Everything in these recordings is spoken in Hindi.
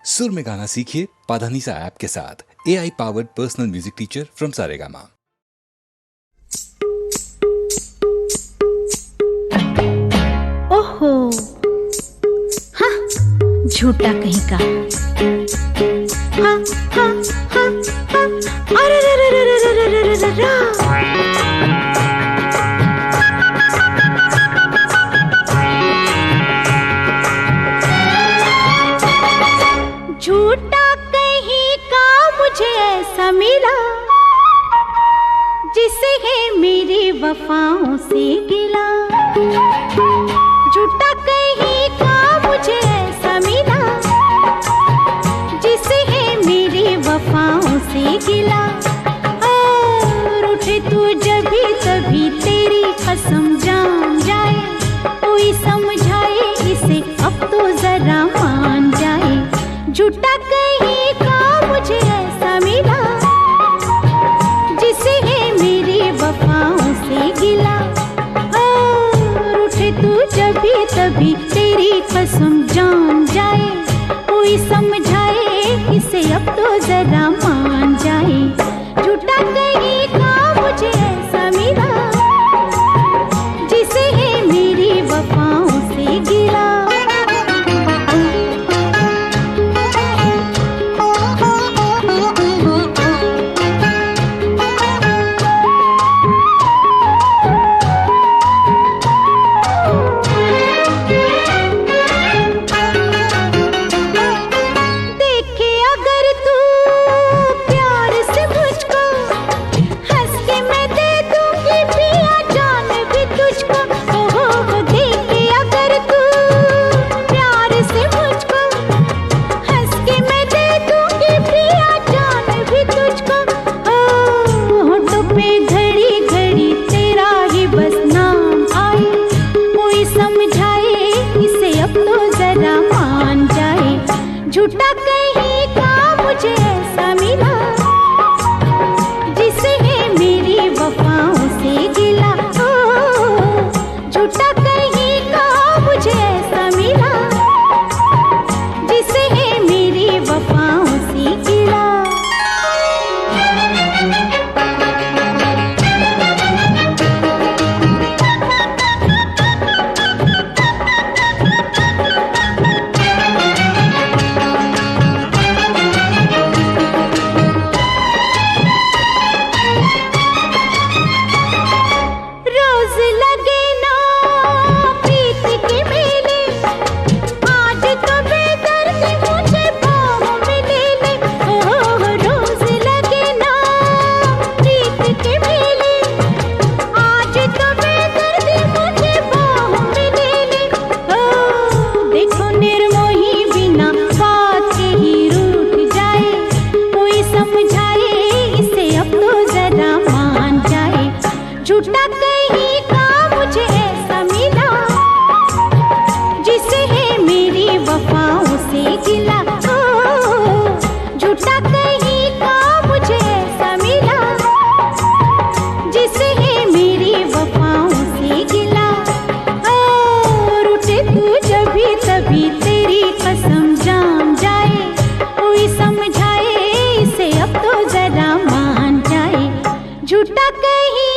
सुर में गाना सीखिए पाधानीसा ऐप के साथ। AI powered personal music teacher from Saregama. ओहो, हाँ, झूठा कहीं का। हाँ, हाँ, हाँ, हाँ, अरे रे रे रे रे रे रे रे रे रे। झूठा कहीं का मुझे ऐसा मिला जिसे है मेरी वफाओं से गिला। झूठा कहीं का मुझे ऐसा मिला जिसे है मेरी वफाओं से गिला। और उठे तू जब भी तभी तेरी कसम जान जाए, कोई समझाए इसे अब तो जरा मान जाए। झूठा कहीं का मुझे ऐसा मिला जिसे है मेरी वफाओं से गिला। और उठे तू जब भी तभी तेरी कसम जान जाए, कोई समझाए इसे अब तो जरा मान जाए। झूठा कहीं का मुझे ऐसा मिला जिसे है मेरी वफाओं से गिला। झूठा कहीं का मुझे ऐसा मिला जिसे है मेरी वफाओं से गिला। झूठा कहीं का मुझे ऐसा मिला जिसे है मेरी वफाओं से गिला। झूठा कहीं का मुझे ऐसा मिला जिसे है मेरी वफाओं से गिला। झूठा कहीं का मुझे ऐसा मिला जिसे है मेरी वफाओं से गिला। और उठे तू जब भी तभी तेरी कसम जान जाए, कोई समझाए इसे अब तो जरा मान जाए। झूठा कहीं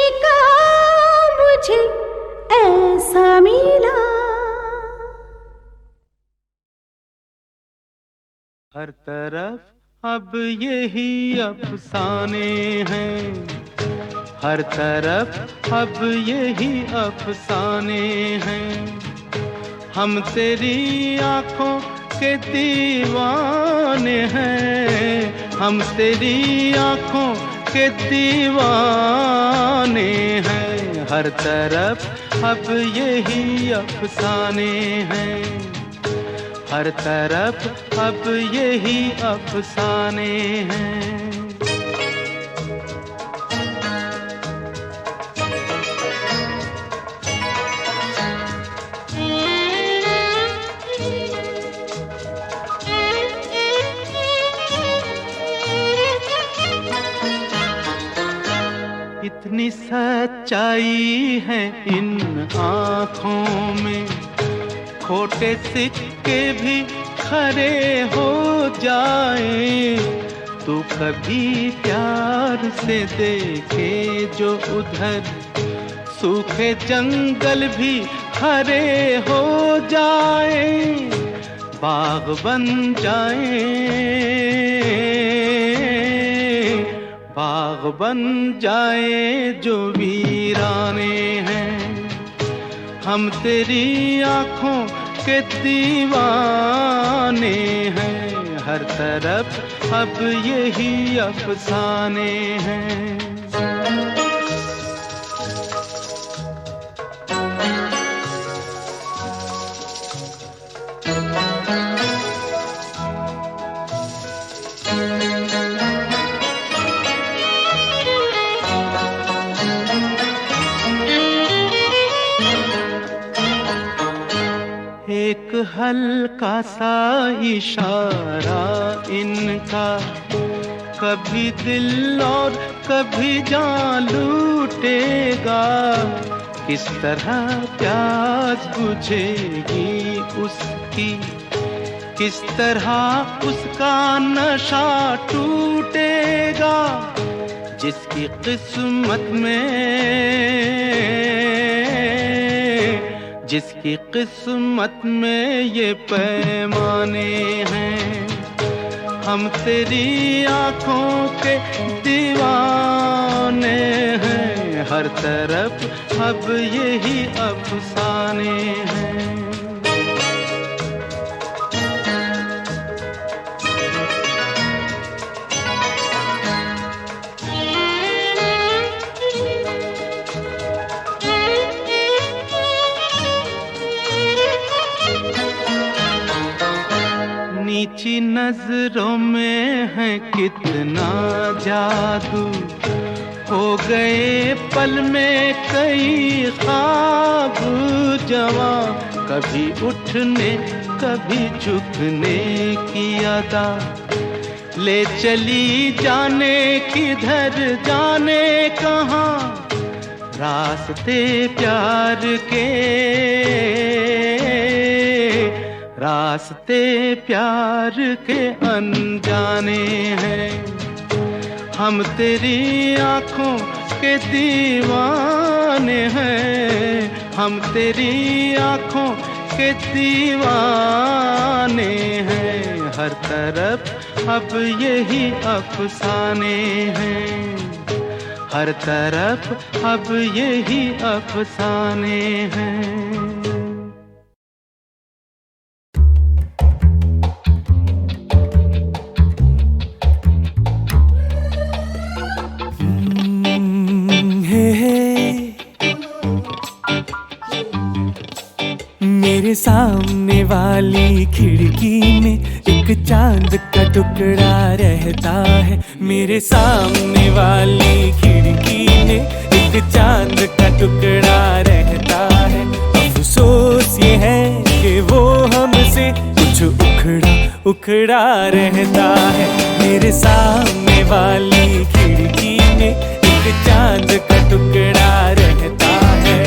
मुझे ऐसा मिला। हर तरफ अब यही अफसाने हैं, हर तरफ अब यही अफसाने हैं। हम तेरी आंखों के दीवाने हैं, हम तेरी आंखों के दीवाने हैं। हर तरफ अब यही अफसाने हैं, हर तरफ अब यही अफसाने हैं। इतनी सच्चाई है इन आँखों में, खोटे सिक्के भी खरे हो जाए। तू कभी प्यार से देखे जो उधर, सूखे जंगल भी हरे हो जाए, बाग बन जाए, बाग बन जाए जो वीराने हैं। हम तेरी आँखों के दीवाने हैं, हर तरफ अब यही अफसाने हैं। एक हल्का सा इशारा इनका, कभी दिल और कभी जान लूटेगा। किस तरह प्यास बुझेगी उसकी, किस तरह उसका नशा टूटेगा। जिसकी किस्मत में ये पैमाने हैं, हम तेरी आँखों के दीवाने हैं। हर तरफ अब यही अफसाने हैं। नीची नजरों में है कितना जादू, हो गए पल में कई ख्वाब जवां। कभी उठने कभी झुकने की अदा, ले चली जाने किधर जाने कहाँ। रास्ते प्यार के, रास्ते प्यार के अनजाने हैं। हम तेरी आँखों के दीवाने हैं, हम तेरी आँखों के दीवाने हैं। हर तरफ अब यही अफसाने हैं, हर तरफ अब यही अफसाने हैं। मेरे सामने वाली खिड़की में एक चांद का टुकड़ा रहता है। मेरे सामने वाली खिड़की में एक चांद का टुकड़ा रहता है। अफसोस ये है कि वो हमसे कुछ उखड़ा रहता है। मेरे सामने वाली खिड़की में एक चांद का टुकड़ा रहता है।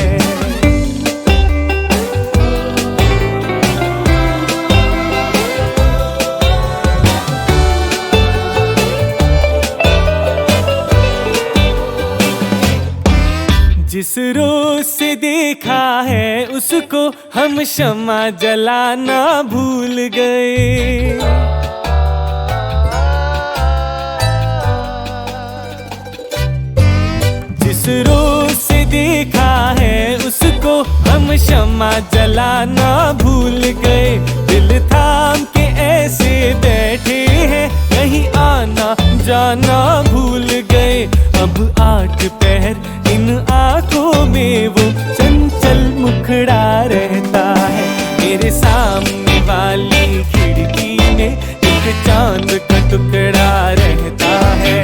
जिस रोज से देखा है उसको हम शम्मा जलाना भूल गए। जिस रोज से देखा है उसको हम शम्मा जलाना भूल गए। दिल थाम के ऐसे बैठे हैं, कहीं आना जाना भूल गए। अब 8 पहर इन आँखों में वो चंचल मुखड़ा रहता है। मेरे सामने वाली खिड़की में एक चांद का टुकड़ा रहता है।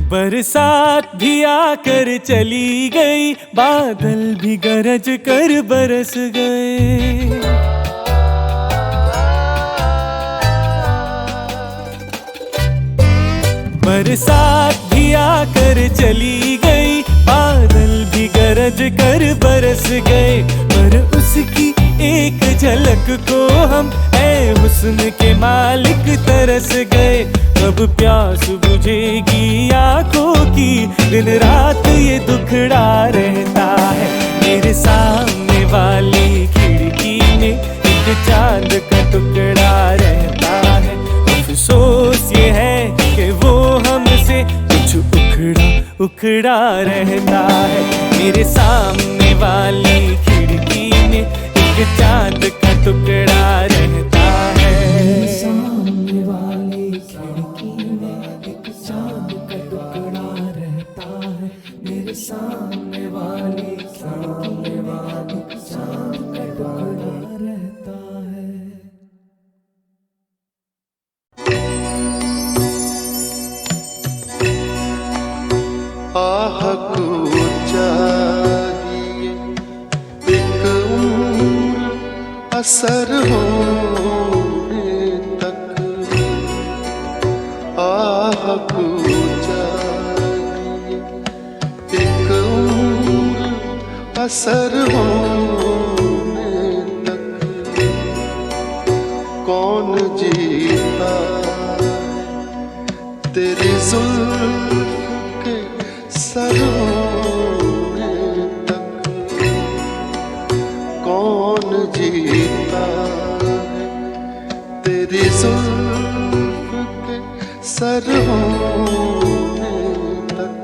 बरसात भी आकर चली गई, बादल भी गरज कर बरस गए। बरसात भी आकर चली गई, बादल भी गरज कर बरस गए, पर उसकी एक झलक को हम ऐ हुस्न के मालिक तरस गए। कब प्यास बुझेगी आंखों की, दिन रात ये दुखड़ा रहता है। मेरे सामने वाली खिड़की में एक चांद का टुकड़ा रहता है। अफसोस ये है कि वो हमसे कुछ उखड़ा रहता है। मेरे सामने वाली खिड़की में एक चांद का टुकड़ा रहता है। मेरे सामने वाली खिड़की में एक चांद का टुकड़ा रहता है। मेरे सामने वाली खिड़की में एक चांद का टुकड़ा रहता है। आह को चाहिए एक उम्र असर होने तक, आह को चाहिए एक उम्र असर होने तक। कौन जीता तेरी जुल्फ के सर होने तक, कौन जीता है तेरी जुल्फ के सर होने तक।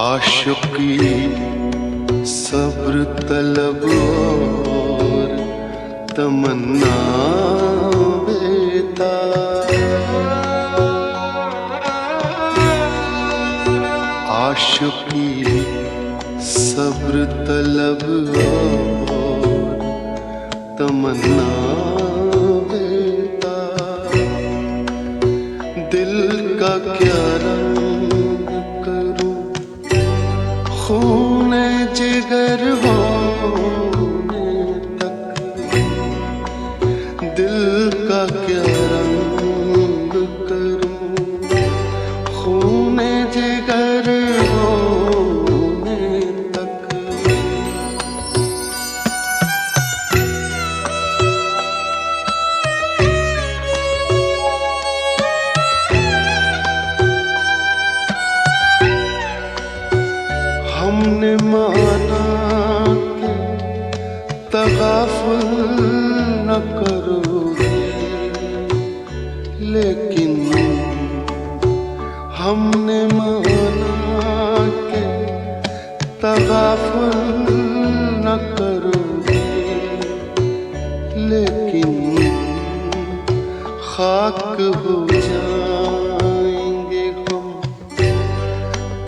आशिकी सब्र तलब और तमन्ना बेता, आशिकी सब्र तलब और तमन्ना बेता। दिल का क्या रंग करूं खूने जिगर होने तक, दिल का क्या रंग करूं खूने जिगर होने तक। हमने माना कि तगाफुल न करोगे, लेकिन हमने माना कि तगाफुल न करोगे, लेकिन खाक हो जाएंगे हम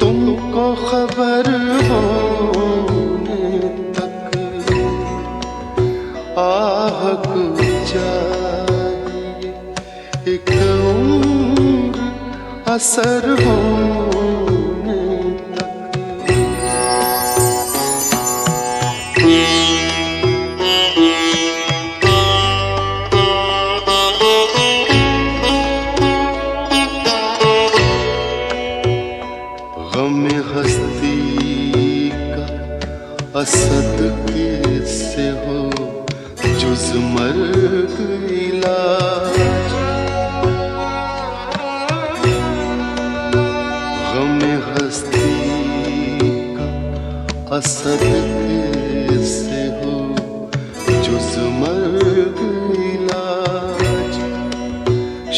तुमको खबर होने तक। आह को चाहिए एक उम्र असर होने तक। गम हस्ती का असद कैसे हो जुज मर्ग इलाज। गम हस्ती का असद कैसे हो जुज मर्ग इलाज।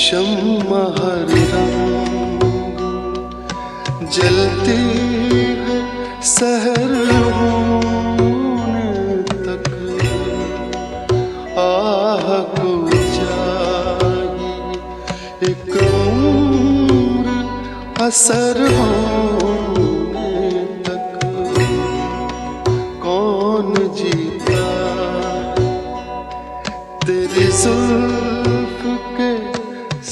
शम्मा हर रंग जलती है सहर होने तक। आह को चाहिए एक उम्र असर होने तक। कौन जीता तेरी जुल्फ के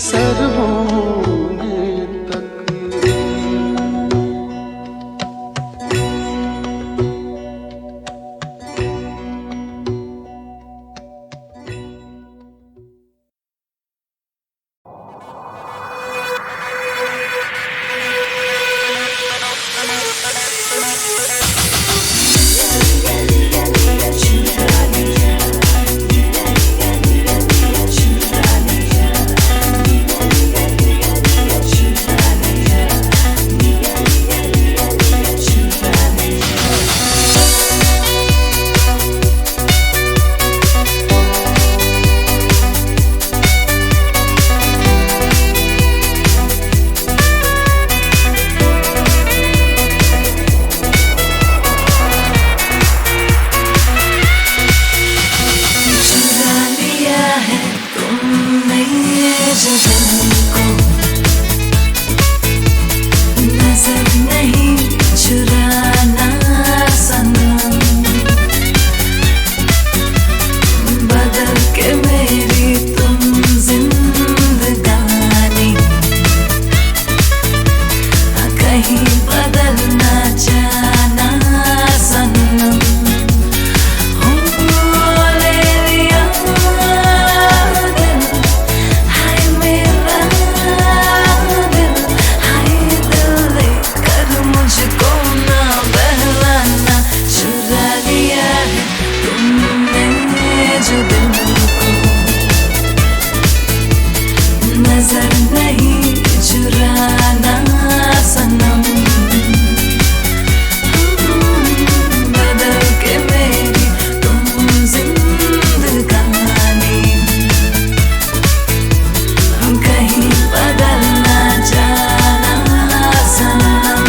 सर होने तक। कहीं बदल ना जाना सनम। हो ले लिया दिल, हाय मेरा दिल, हाय दिल लेकर मुझको ना बहलाना। चुरा लिया है तुमने जो दिल को, नजर नहीं चुराना सनम। बदल के मेरी तुम जिंदगानी, कहीं बदल ना जाना सनम।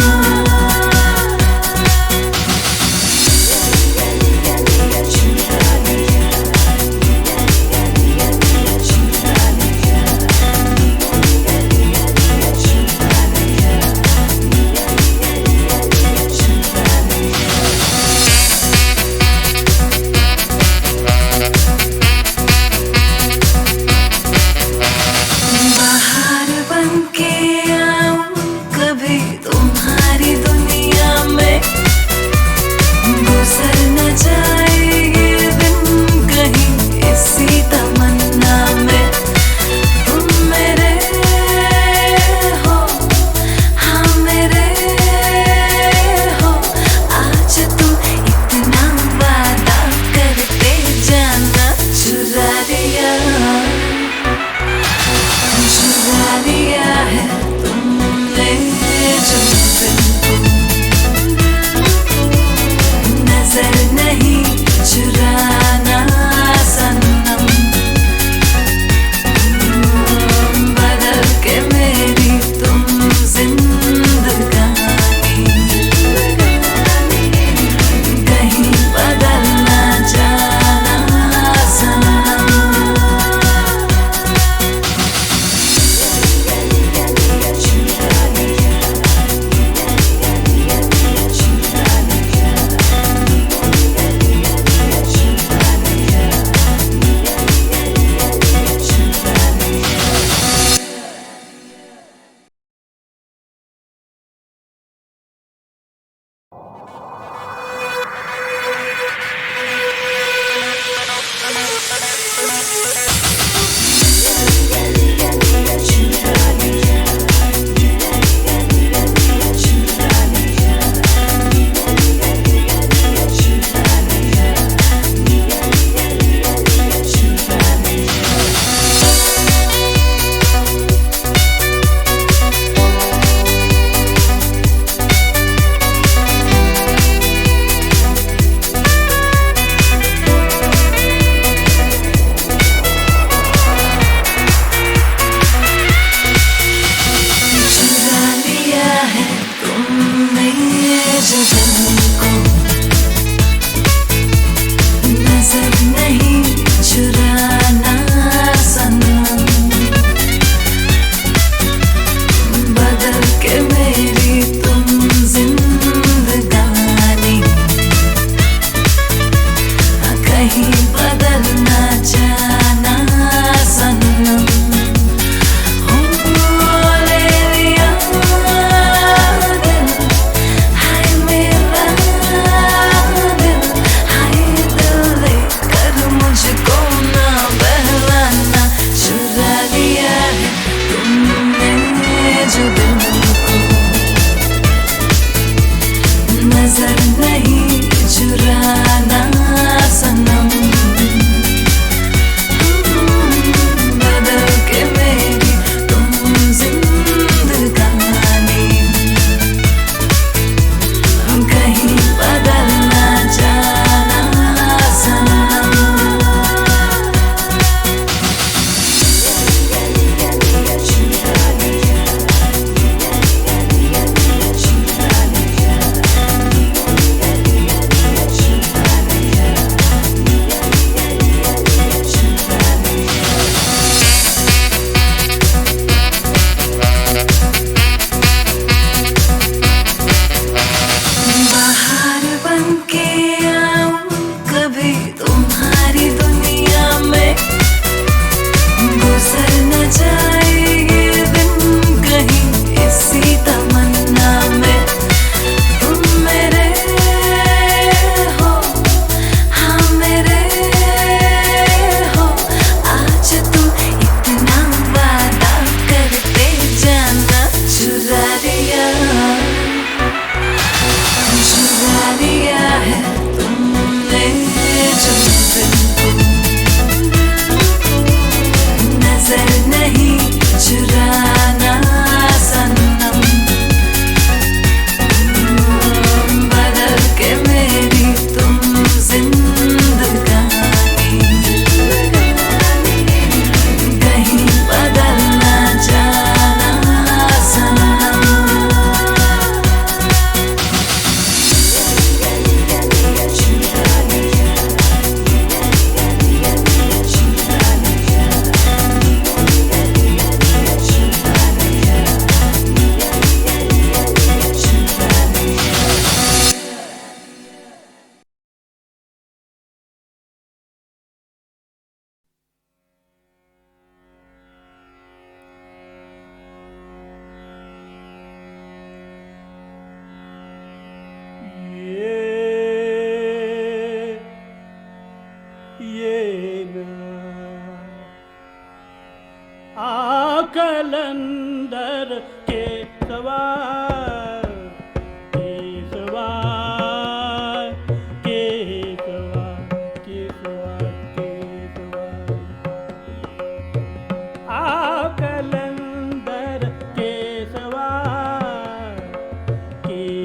बाहर बनके आऊं कभी तुम्हारी दुनिया में, गुजर न जाए ये दिन कहीं इसी तमन्ना में। तुम मेरे हो, हाँ मेरे हो, आज तुम इतना वादा करते जाना। चुरा लिया है तुमने जो दिल को, नजर नहीं चुराना सनम। बदल के मेरी तुम जिंदगानी, कहीं बदल ना जाना सनम।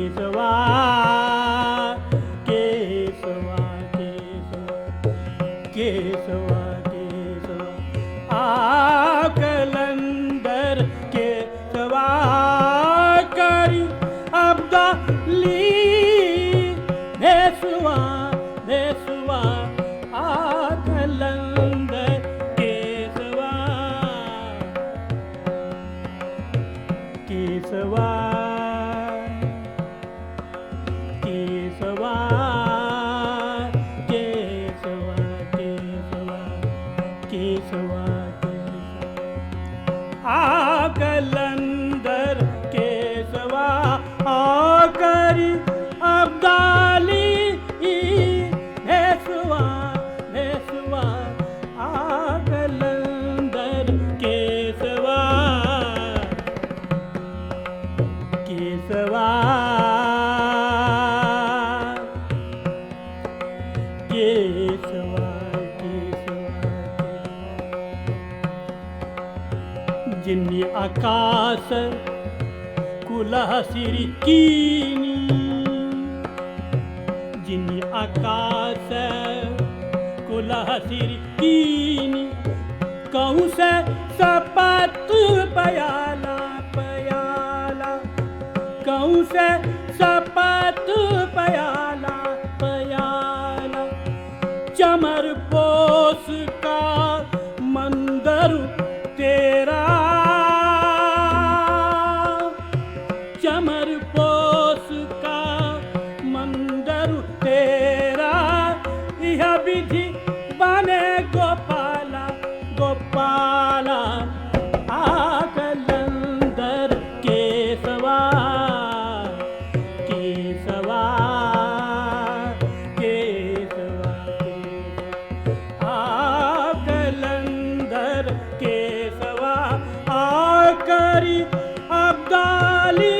केसवा केसवा केसवा केसवा केसवा आ कलंदर केसवा करी अब्दाली देसवा देसवा आ कलंदर केसवा केसवा केसवा केसवा केसवा केसवा आ कलंदर केसवा आ करी अब्दाली भेसवा भेसवा आ कलंदर केसवा केसवा केसवा जिन्नी आकाश कुलह सिरकीनी जिन्नी आकाश कुलह सिरकीनी कहूँ से सपत पयाला पयाला कहूँ से सपत पयाला पयाला चमर पोस का मंदर तेरा चमर पोस का मंदर तेरा यह विधि बने गोपाला गोपाला आ कलंदर केसवा केसवा केसवा आ कलंदर केसवा आ करी अब्दाली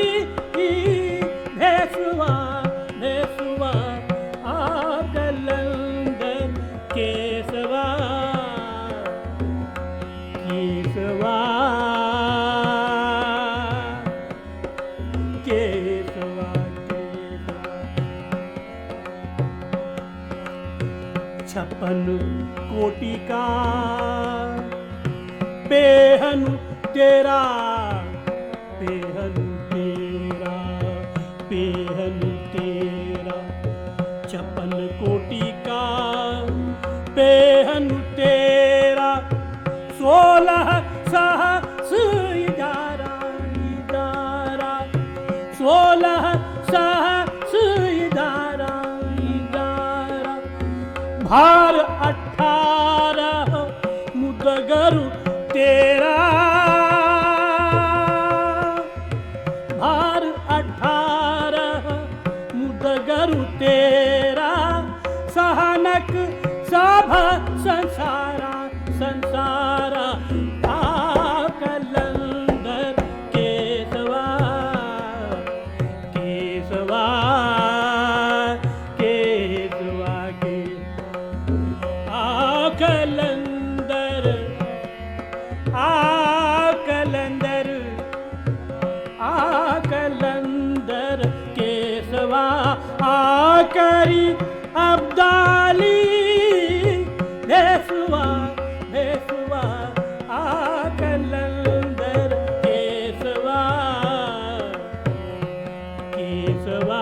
भेसवा भेसवा आ कलंदर केसवा केसवा केसवा छप्पन कोटि का पेहनु तेरा पेहनु तेरा पेहनु तेरा छप्पन कोटि का पेहनु तेरा 16 सहस्र इदारा इदारा 16 सहस्र इदारा इदारा भार 18 मुदगरु तेरा भार 18 मुदगरु तेरा सहनक सभ संसारा संसारा आ कलंदर केसवा केसवा केसवा के आ कलंदर आ कलंदर आ कलंदर केसवा आ करी अब्दाली भेसवा भेसवा आ कलंदर केसवा केसवा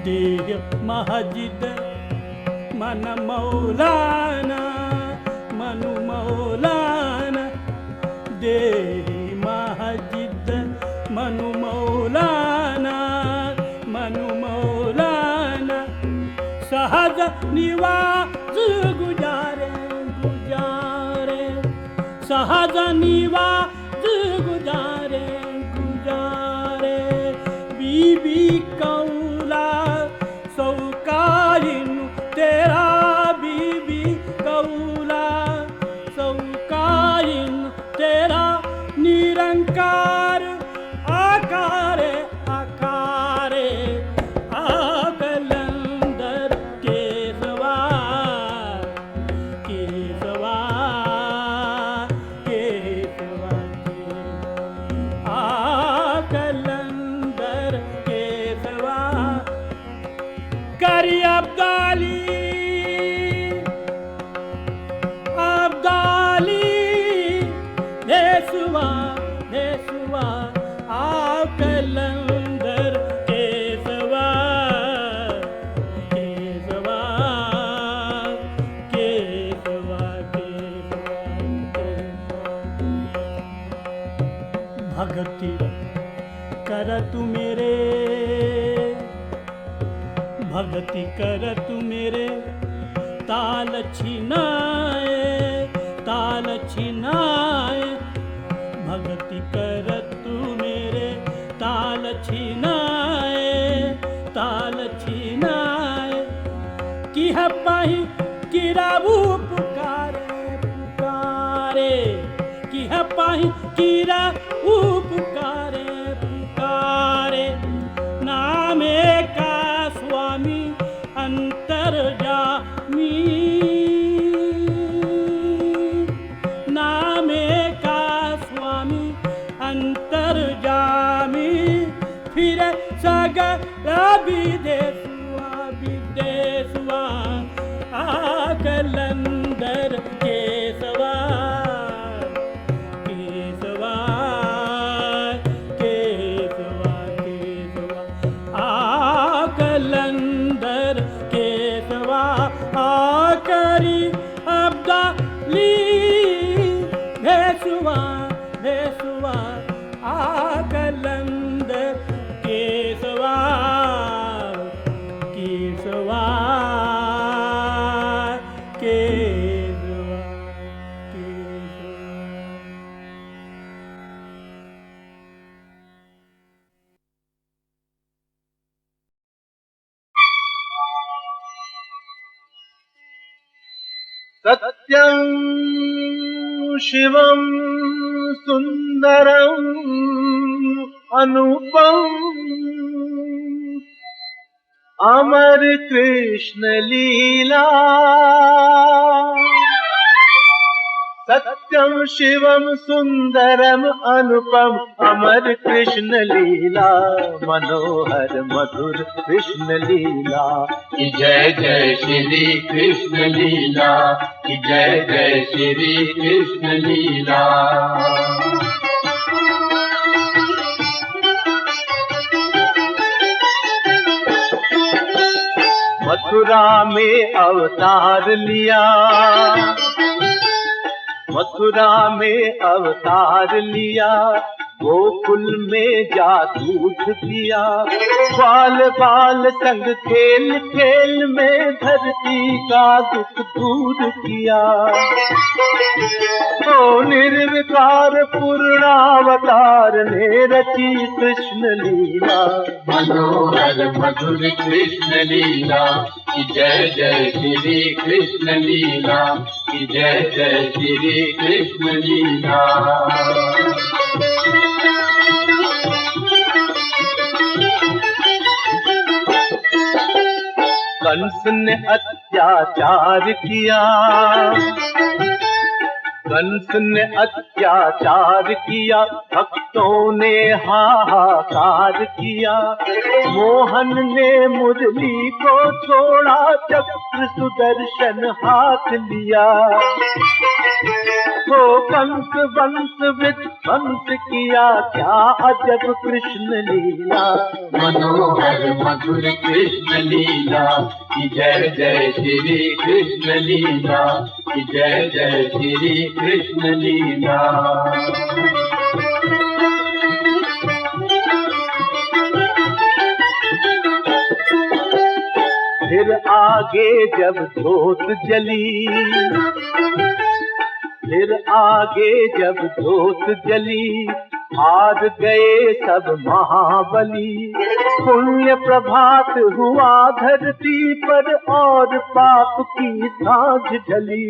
देह महजिद मन मौलाना मनु मौलाना देह महजिद मनु मौलाना मनु मौलाना सहज निवास गुजारे गुजारे सहज निवास गुजारे गुजारे बीबी कौला सौकारिनु तेरा बीबी कौला सौकारिनु तेरा निरंकार आकारे आकारे आ कलंदर केसवा केसवा केसवा देसुआ देसुआ आओ कलंदर केसवा केसवा केसवा भगति कर तू मेरे भगति कर तू मेरे ताल छिनाए भगति कर तू मेरे ताल छिनाए कि है पाही किराबू पुकारे कि है पाही किराबू पुकारे नामे का स्वामी अंतर्यामी नामे का स्वामी अंतर्यामी फिर सगला विदेशवा कलंदर केसवा केसवा केसवा केसवा कलंदर केसवा करी अब्दाली भेसुआ भेसुआ कलंदर केसवा केसवा केसवा केसवा। सत्यं शिवं सुंदरं अनुपम अमर कृष्ण लीला सत्यं शिवं सुंदरम अनुपम अमर कृष्ण लीला मनोहर मधुर कृष्ण लीला कि जय जय श्री कृष्ण लीला कि जय जय श्री कृष्ण लीला। मथुरा में अवतार लिया मथुरा में अवतार लिया गोकुल में जादूत दिया बाल बाल संग खेल खेल में धरती का दुख दूर किया ओ निर्विकार पूर्णावतार ने रची कृष्ण लीला मनोहर मधुर कृष्ण लीला कि जय जय श्री कृष्ण लीला कि जय जय श्री कृष्ण लीला। कंस ने अत्याचार किया कंस ने अत्याचार किया भक्तों ने हाहाकार किया मोहन ने मुरली को छोड़ा चक्र सुदर्शन हाथ लिया वो कंस वंश विध्वंस किया क्या अजब कृष्ण लीला मनोहर मधुर कृष्ण लीला कि जय जय श्री कृष्ण लीला कि जय जय श्री कृष्ण लीला। फिर आगे जब जोत जली फिर आगे जब जोत जली हार गए सब महाबली पुण्य प्रभात हुआ धरती पर और पाप की सांझ ढली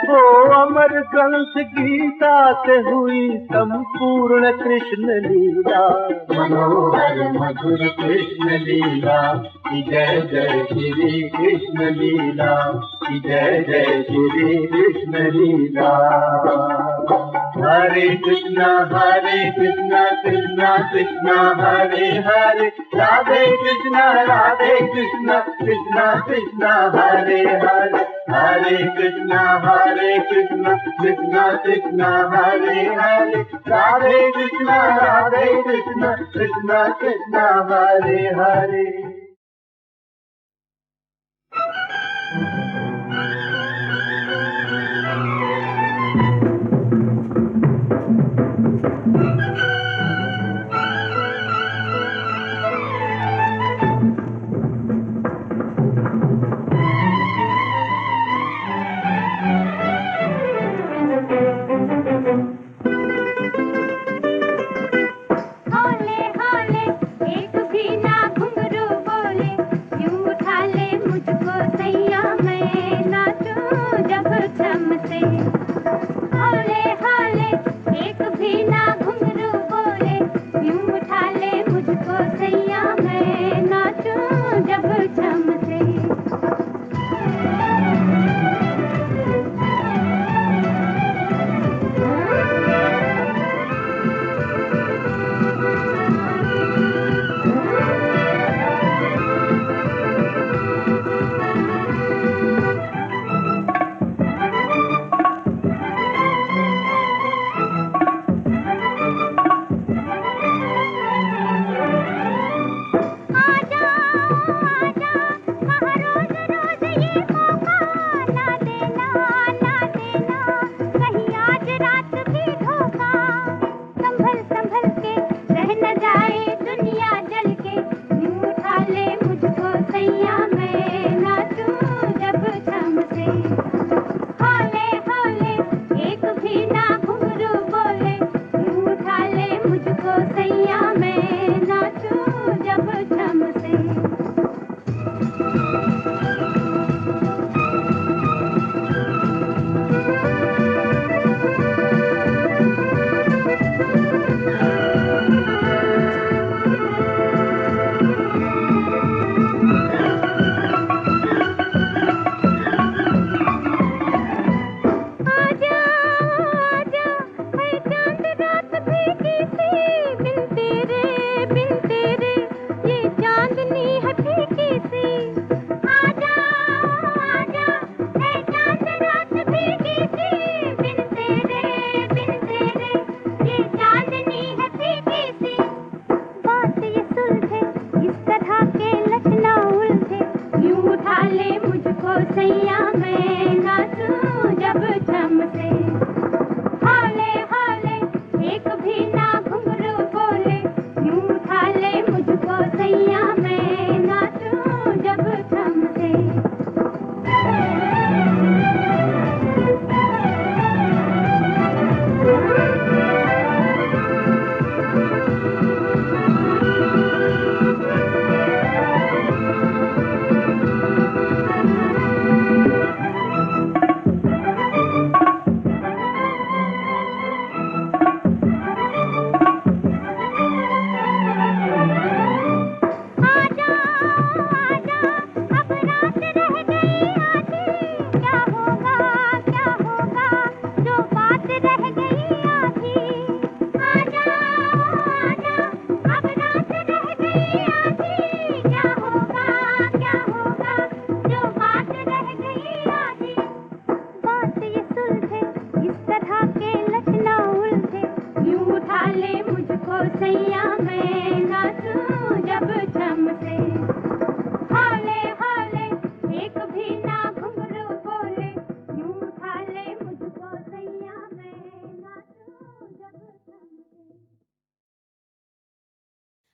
वो अमर ग्रंथ गीता से हुई संपूर्ण कृष्ण लीला मनोहर मधुर कृष्ण लीला की जय जय श्री कृष्ण लीला, की जय जय श्री कृष्ण लीला। हरे कृष्णा कृष्णा कृष्णा हरे हरे, राधे कृष्णा कृष्णा कृष्णा हरे हरे, हरे कृष्णा कृष्णा कृष्णा हरे हरे, राधे कृष्णा कृष्णा कृष्णा हरे हरे।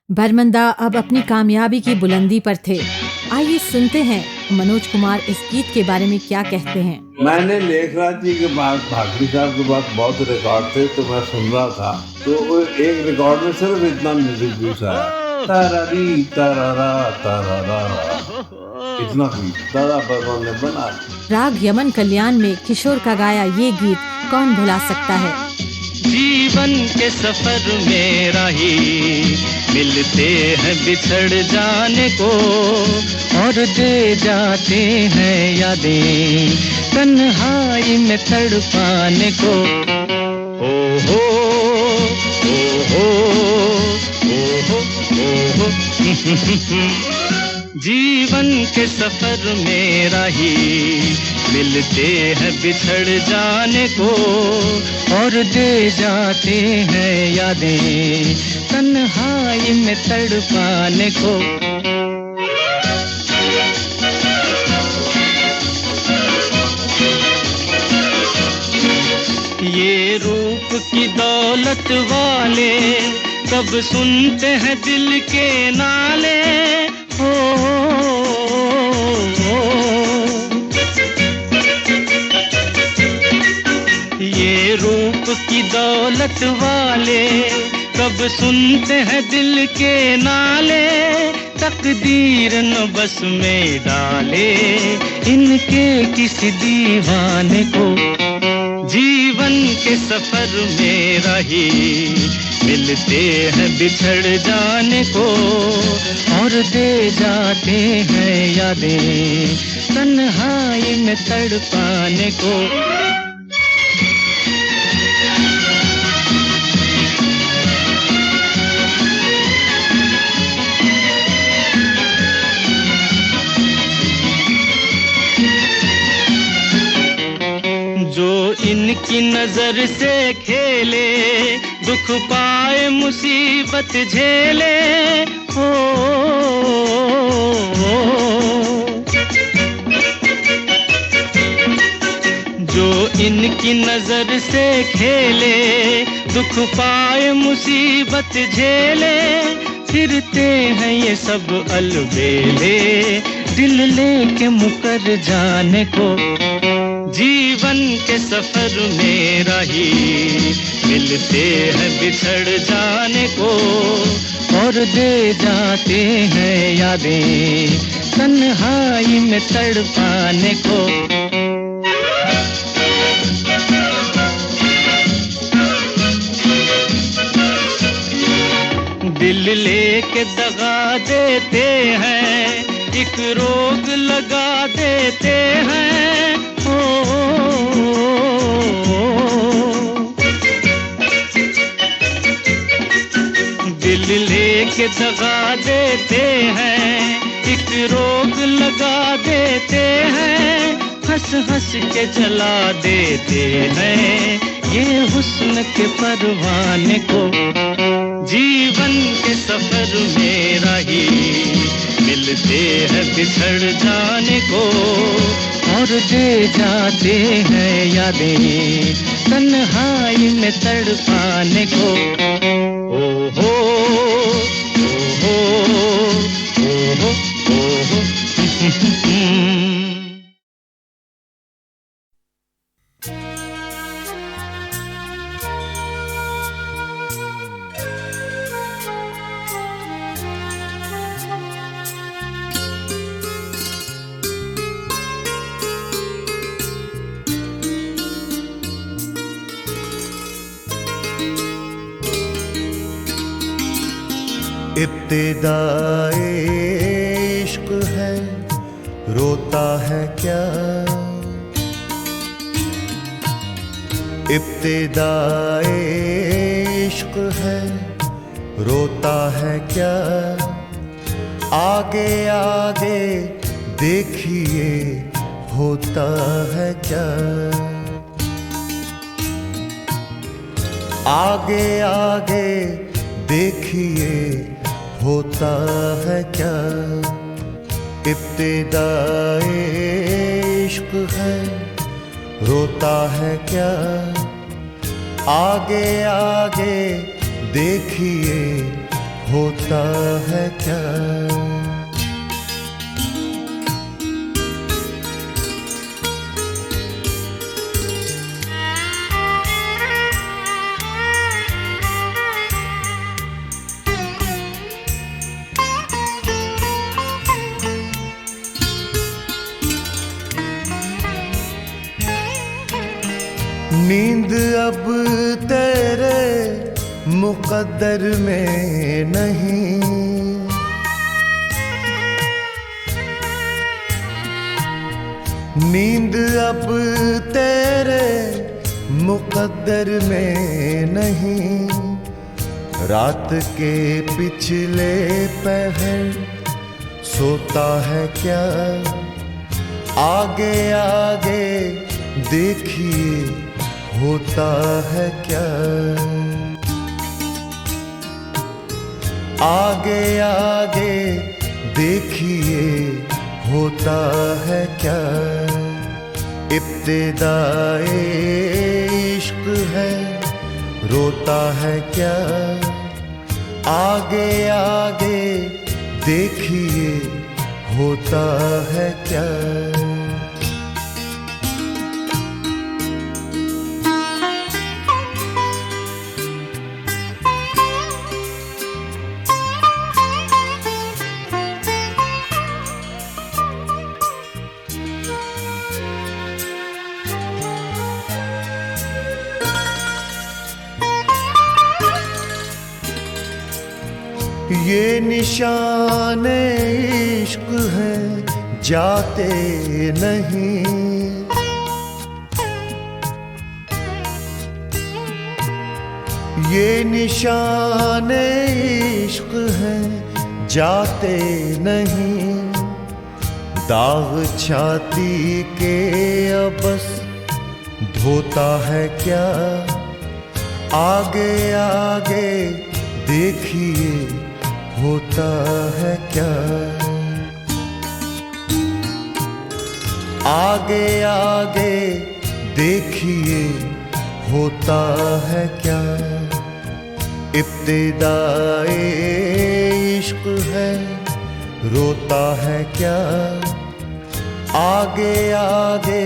बर्मंदा अब अपनी कामयाबी की बुलंदी पर थे। आइए सुनते हैं मनोज कुमार इस गीत के बारे में क्या कहते हैं। मैंने लेखराज जी के बाद भागवती साहब के बाद बहुत रिकॉर्ड थे तो मैं सुन रहा था, तो एक रिकॉर्ड में सिर्फ इतना म्यूजिक यूज आया, तारारी तारारा तारारा, इतना गीत दादा बर्मन ने बना। राग यमन कल्याण में किशोर का गाया ये गीत कौन भुला सकता है। जीवन जीवन के सफर में राही मिलते हैं बिछड़ जाने को और दे जाते हैं यादें तन्हाई में तड़पाने को। ओ हो ओ हो जीवन के सफर में राही मिलते हैं बिछड़ जाने को और दे जाते हैं यादें तन्हाई में तड़पाने को। ये रूप की दौलत वाले कब सुनते हैं दिल के नाले। ये रूप की दौलत वाले कब सुनते हैं दिल के नाले। तकदीर न बस में डाले इनके किसी दीवाने को। जीवन के सफर में राही मिलते हैं बिछड़ जाने को और दे जाते हैं यादें तन्हाई में तड़पाने को। जो इनकी नजर से खेले दुख पाए मुसीबत झेले। जो इनकी नजर से खेले दुख पाए मुसीबत झेले। फिरते हैं ये सब अलबेले दिल लेके मुकर जाने को। जीवन के सफर में राही मिलते हैं बिछड़ जाने को और दे जाते हैं यादें तन्हाई में तड़पाने को। दिल लेके दगा देते हैं एक रोग लगा देते हैं। दिल लेके दगा देते हैं एक रोग लगा देते हैं। हंस हंस के जला देते हैं ये हुस्न के परवाने को। जीवन के सफर में राही मिलते हैं बिछड़ जाने को और दे जाते हैं यादें तन्हाई में तड़पाने को। ओ हो ओ हो ओ हो इब्तिदाए इश्क है रोता है क्या। इब्तिदाए इश्क है रोता है क्या। आगे आगे देखिए होता है क्या। आगे आगे देखिए होता है क्या। इब्तिदाए इश्क है रोता है क्या। आगे आगे देखिए होता है क्या। नींद अब तेरे मुकद्दर में नहीं। नींद अब तेरे मुकद्दर में नहीं। रात के पिछले पहर सोता है क्या? आगे आगे देखिए होता है क्या? आगे आगे देखिए होता है क्या? इब्तिदाए इश्क है रोता है क्या? आगे आगे देखिए होता है क्या? ये निशान इश्क है जाते नहीं। ये निशान इश्क है जाते नहीं। दाग छाती के अबस धोता है क्या? आगे आगे देखिए होता है क्या? आगे आगे देखिए होता है क्या? इब्तिदाए इश्क है रोता है क्या? आगे आगे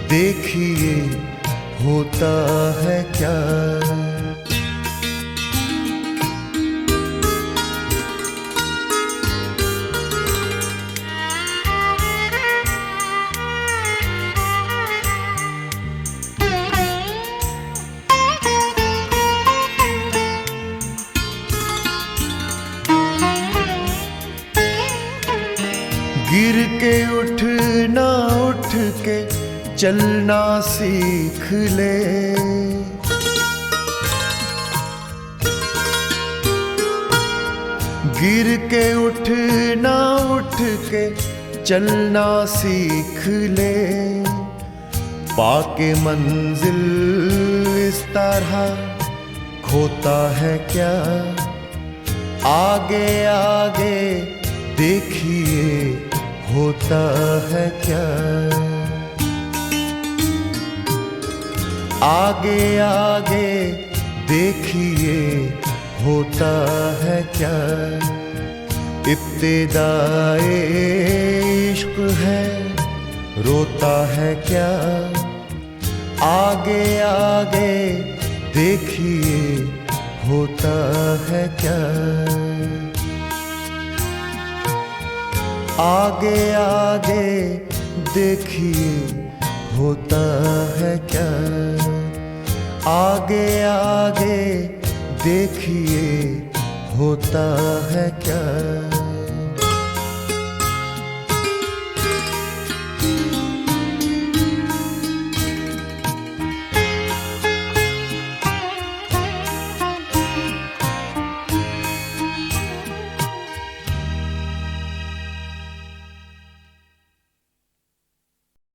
देखिए होता है क्या? गिर के उठना उठ के चलना सीख ले। गिर के उठना उठ के चलना सीख ले। पाके मंजिल इस तरह खोता है क्या? आगे आगे देखिए होता है क्या? आगे आगे देखिए होता है क्या? इब्तिदाए इश्क है रोता है क्या? आगे आगे देखिए होता है क्या? आगे आगे देखिए होता है क्या? आगे आगे देखिए होता है क्या?